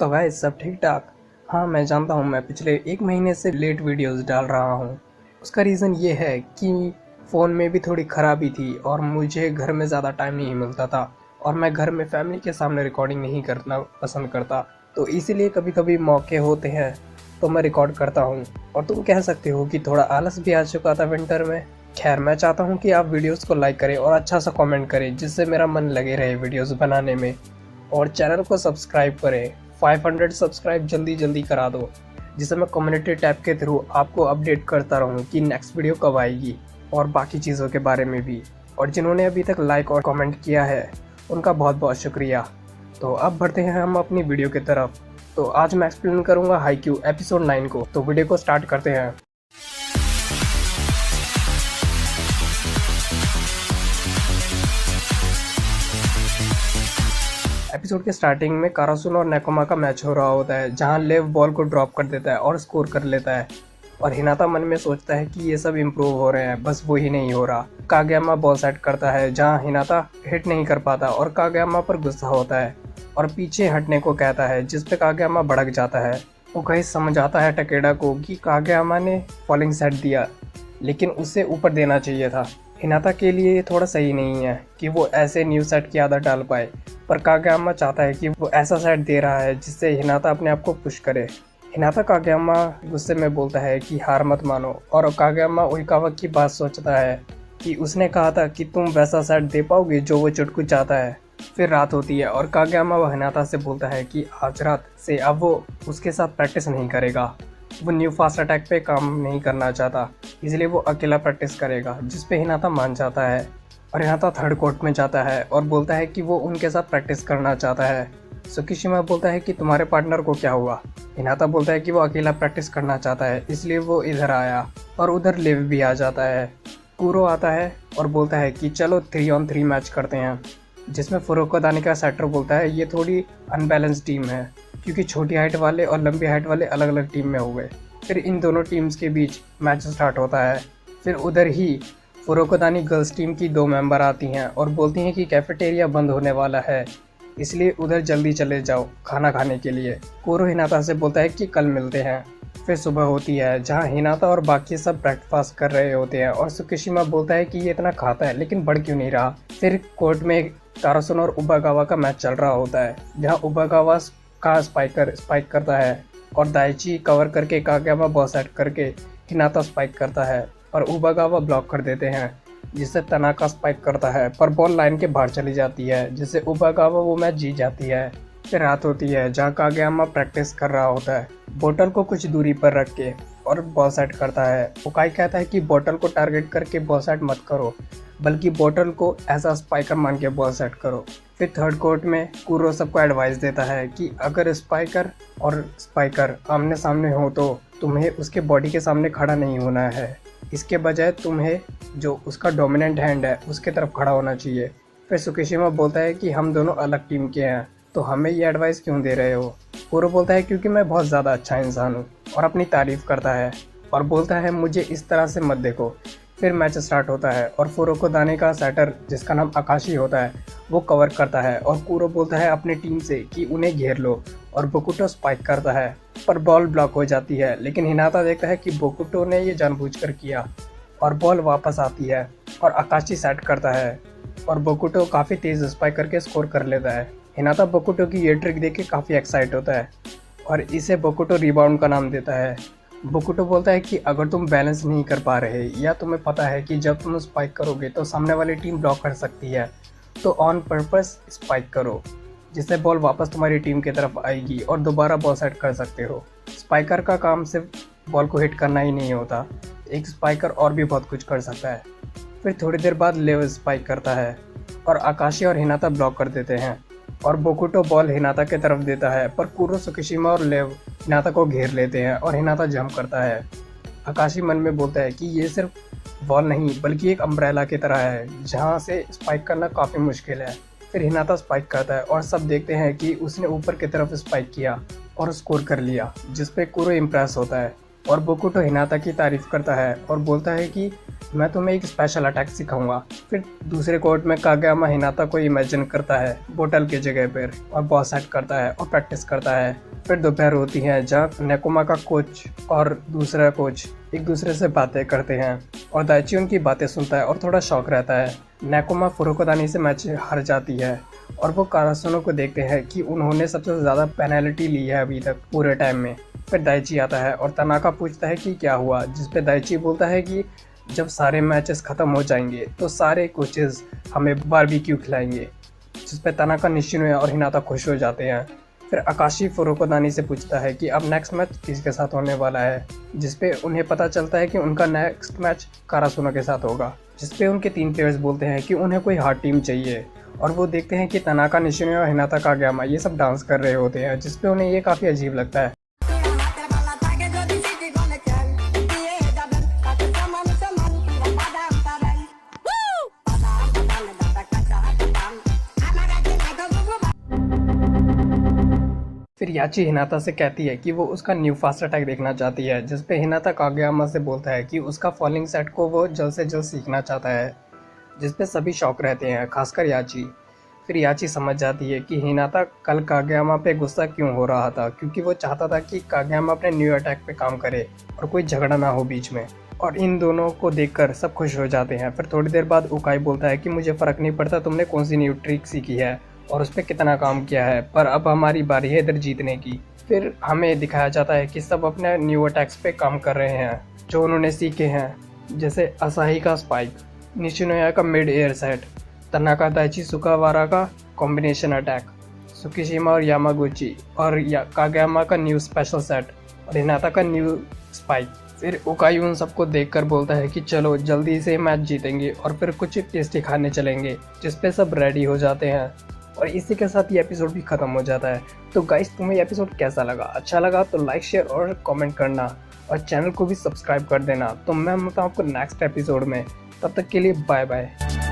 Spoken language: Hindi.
तो गाइस सब ठीक ठाक। हाँ, मैं जानता हूँ मैं पिछले 1 महीने से लेट वीडियोस डाल रहा हूँ। उसका रीज़न ये है कि फ़ोन में भी थोड़ी ख़राबी थी और मुझे घर में ज़्यादा टाइम नहीं मिलता था और मैं घर में फैमिली के सामने रिकॉर्डिंग नहीं करना पसंद करता। तो इसीलिए कभी कभी मौके होते हैं तो मैं रिकॉर्ड करता हूँ। और तुम कह सकते हो कि थोड़ा आलस भी आ चुका था विंटर में। खैर, मैं चाहता हूँ कि आप वीडियोस को लाइक करें और अच्छा सा कमेंट करें जिससे मेरा मन लगे रहे वीडियोस बनाने में। और चैनल को सब्सक्राइब करें। 500 सब्सक्राइब जल्दी जल्दी करा दो, जिससे मैं कम्युनिटी टैब के थ्रू आपको अपडेट करता रहूं कि नेक्स्ट वीडियो कब आएगी और बाकी चीज़ों के बारे में भी। और जिन्होंने अभी तक लाइक और कमेंट किया है उनका बहुत बहुत शुक्रिया। तो अब बढ़ते हैं हम अपनी वीडियो की तरफ। तो आज मैं एक्सप्लेन करूंगा हाईक्यू एपिसोड 9 को। तो वीडियो को स्टार्ट करते हैं। एपिसोड के स्टार्टिंग में कारासुनो और नेकोमा का मैच हो रहा होता है, जहां लेव बॉल को ड्रॉप कर देता है और स्कोर कर लेता है। और हिनाता मन में सोचता है कि ये सब इम्प्रूव हो रहे हैं, बस वो ही नहीं हो रहा। कागयामा बॉल सेट करता है जहां हिनाता हिट नहीं कर पाता और कागयामा पर गुस्सा होता है और पीछे हटने को कहता है, जिस पे कागयामा भड़क जाता है। वो कहीं समझ आता है टकेडा को कि कागयामा ने फॉलिंग सेट दिया, लेकिन उसे ऊपर देना चाहिए था। हिनाता के लिए ये थोड़ा सही नहीं है कि वो ऐसे न्यू सेट की आदत डाल पाए, पर कागयामा चाहता है कि वो ऐसा सेट दे रहा है जिससे हिनाता अपने आप को पुश करे। हिनाता कागयामा गुस्से में बोलता है कि हार मत मानो, और कागयामा उइकावा की बात सोचता है कि उसने कहा था कि तुम वैसा सेट दे पाओगे जो वो चुटकू चाहता है। फिर रात होती है और कागयामा वो हिनाता से बोलता है कि आज रात से अब वो उसके साथ प्रैक्टिस नहीं करेगा। वो न्यू फास्ट अटैक पे काम नहीं करना चाहता, इसलिए वो अकेला प्रैक्टिस करेगा, जिस पे हिनाता मान जाता है। और हिनाता थर्ड कोर्ट में जाता है और बोलता है कि वो उनके साथ प्रैक्टिस करना चाहता है। सुकीशिमा बोलता है कि तुम्हारे पार्टनर को क्या हुआ। हिनाता बोलता है कि वो अकेला प्रैक्टिस करना चाहता है, इसलिए वो इधर आया। और उधर लिव भी आ जाता है। कूरो आता है और बोलता है कि चलो 3-on-3 मैच करते हैं, जिसमें फुरुको दानिका सेटर बोलता है ये थोड़ी अनबैलेंस टीम है, क्योंकि छोटी हाइट वाले और लंबी हाइट वाले अलग अलग टीम में हो गए। फिर इन दोनों टीम्स के बीच मैच स्टार्ट होता है। फिर उधर ही फुरुकोदानी गर्ल्स टीम की 2 मेंबर आती हैं और बोलती हैं कि कैफेटेरिया बंद होने वाला है, इसलिए उधर जल्दी चले जाओ खाना खाने के लिए। कोरो हिनाता से बोलता है कि कल मिलते हैं। फिर सुबह होती है जहां हिनाता और बाकी सब ब्रेकफास्ट कर रहे होते हैं और सुकिशिमा बोलता है कि ये इतना खाता है लेकिन बढ़ क्यों नहीं रहा। फिर कोर्ट में कारासुनो और उबागावा का मैच चल रहा होता है, जहां उबागावा का स्पाइक करता है और दाइची कवर करके कागयामा बॉल सेट करके हिनाता स्पाइक करता है और उबागावा ब्लॉक कर देते हैं, जिससे तनाका स्पाइक करता है पर बॉल लाइन के बाहर चली जाती है, जिससे उबागावा वो मैच जीत जाती है। फिर रात होती है जहाँ कागयामा प्रैक्टिस कर रहा होता है, बोतल को कुछ दूरी पर रख के, और बॉल सेट करता है। उकाई कहता है कि बोतल को टारगेट करके बॉल सेट मत करो, बल्कि बोतल को ऐसा स्पाइकर मान के बॉल सेट करो। फिर थर्ड कोर्ट में कूरो सबको एडवाइस देता है कि अगर स्पाइकर और स्पाइकर आमने सामने हो तो तुम्हें उसके बॉडी के सामने खड़ा नहीं होना है, इसके बजाय तुम्हें जो उसका डोमिनेंट हैंड है उसके तरफ खड़ा होना चाहिए। फिर सुकिशिमा बोलता है कि हम दोनों अलग टीम के हैं, तो हमें ये एडवाइस क्यों दे रहे हो। कूरो बोलता है क्योंकि मैं बहुत ज़्यादा अच्छा इंसान हूँ, और अपनी तारीफ़ करता है और बोलता है मुझे इस तरह से मत देखो। फिर मैच स्टार्ट होता है और फुरुको दाने का सेटर, जिसका नाम आकाशी होता है, वो कवर करता है और कूरो बोलता है अपनी टीम से कि उन्हें घेर लो, और बोकुटो स्पाइक करता है पर बॉल ब्लॉक हो जाती है। लेकिन हिनाता देखता है कि बोकुटो ने ये जानबूझकर किया और बॉल वापस आती है और आकाशी सेट करता है और बोकुटो काफ़ी तेज़ स्पाइक करके स्कोर कर लेता है। हिनाता बोकुटो की ये ट्रिक देख के काफ़ी एक्साइट होता है और इसे बोकुटो रिबाउंड का नाम देता है। बोकुटो बोलता है कि अगर तुम बैलेंस नहीं कर पा रहे या तुम्हें पता है कि जब तुम स्पाइक करोगे तो सामने वाली टीम ब्लॉक कर सकती है, तो ऑन पर्पस स्पाइक करो, जिससे बॉल वापस तुम्हारी टीम की तरफ आएगी और दोबारा बॉल सेट कर सकते हो। स्पाइकर का काम सिर्फ बॉल को हिट करना ही नहीं होता, एक स्पाइकर और भी बहुत कुछ कर सकता है। फिर थोड़ी देर बाद लेव स्पाइक करता है और आकाशी और हिनाता ब्लॉक कर देते हैं और बोकुटो बॉल हिनाता की तरफ देता है, पर कूरो सुकिशिमा और लेव हिनाता को घेर लेते हैं और हिनाता जंप करता है। आकाशी मन में बोलता है कि ये सिर्फ बॉल नहीं बल्कि एक अम्ब्रेला की तरह है, जहाँ से स्पाइक करना काफ़ी मुश्किल है। फिर हिनाता स्पाइक करता है और सब देखते हैं कि उसने ऊपर की तरफ स्पाइक किया और स्कोर कर लिया, जिस पे कूरो इम्प्रेस होता है और बोकुटो हिनाता की तारीफ करता है और बोलता है कि मैं तुम्हें एक स्पेशल अटैक सिखाऊंगा। फिर दूसरे कोर्ट में कागयामा हिनाता को इमेजिन करता है बोतल की जगह पर और बॉल सेट करता है और प्रैक्टिस करता है। फिर दोपहर होती है जहाँ नेकोमा का कोच और दूसरा कोच एक दूसरे से बातें करते हैं और दाइची उनकी बातें सुनता है और थोड़ा शौक रहता है। नेकोमा फुरुकोदानी से मैच हार जाती है और वो कारासुनो को देखते हैं कि उन्होंने सबसे ज़्यादा पेनल्टी ली है अभी तक पूरे टाइम में। फिर दाइची आता है और तनाका पूछता है कि क्या हुआ, जिस पे दाइची बोलता है कि जब सारे मैचेस ख़त्म हो जाएंगे तो सारे कोचेस हमें बारबेक्यू खिलाएंगे, जिस पे तनाका, निशिनो और हिनाता खुश हो जाते हैं। फिर आकाशी फुरुकोदानी से पूछता है कि अब नेक्स्ट मैच किसके साथ होने वाला है, जिस पे उन्हें पता चलता है कि उनका नेक्स्ट मैच कारासुनो के साथ होगा। जिस पे उनके 3 प्लेयर्स बोलते हैं कि उन्हें कोई हार्ड टीम चाहिए और वो देखते हैं कि तनाका, निशिनो और हिनाता कागयामा ये सब डांस कर रहे होते हैं, जिस पे उन्हें ये काफ़ी अजीब लगता है। फिर याची हिनाता से कहती है कि वो उसका न्यू फास्ट अटैक देखना चाहती है, जिस पे हिनाता कागयामा से बोलता है कि उसका फॉलिंग सेट को वो जल्द से जल्द सीखना चाहता है, जिस पे सभी शौक रहते हैं, खासकर याची। फिर याची समझ जाती है कि हिनाता कल कागयामा पे गुस्सा क्यों हो रहा था, क्योंकि वो चाहता था कि कागयामा अपने न्यू अटैक पे काम करे और कोई झगड़ा ना हो बीच में। और इन दोनों को देखकर सब खुश हो जाते हैं। फिर थोड़ी देर बाद उकाई बोलता है कि मुझे फ़र्क नहीं पड़ता तुमने कौन सी न्यू ट्रिक सीखी है और उस पर कितना काम किया है, पर अब हमारी बारी है इधर जीतने की। फिर हमें दिखाया जाता है कि सब अपने न्यू अटैक्स पे काम कर रहे हैं जो उन्होंने सीखे हैं, जैसे असाही का स्पाइक, निशिनोया का mid air set, Tanaka Daichi Sugawara का कॉम्बिनेशन अटैक, सुकिशिमा और यामागुची और कागयामा का न्यू स्पेशल सेट और हिनाता का न्यू स्पाइक। फिर उकाई उन सबको देखकर बोलता है कि चलो जल्दी से मैच जीतेंगे और फिर कुछ टेस्टी खाने चलेंगे, जिस पे सब रेडी हो जाते हैं। और इसी के साथ ये एपिसोड भी ख़त्म हो जाता है। तो गाइस, तुम्हें ये एपिसोड कैसा लगा? अच्छा लगा तो लाइक, शेयर और कमेंट करना और चैनल को भी सब्सक्राइब कर देना। तो मैं मिलता हूँ आपको नेक्स्ट एपिसोड में, तब तक के लिए बाय बाय।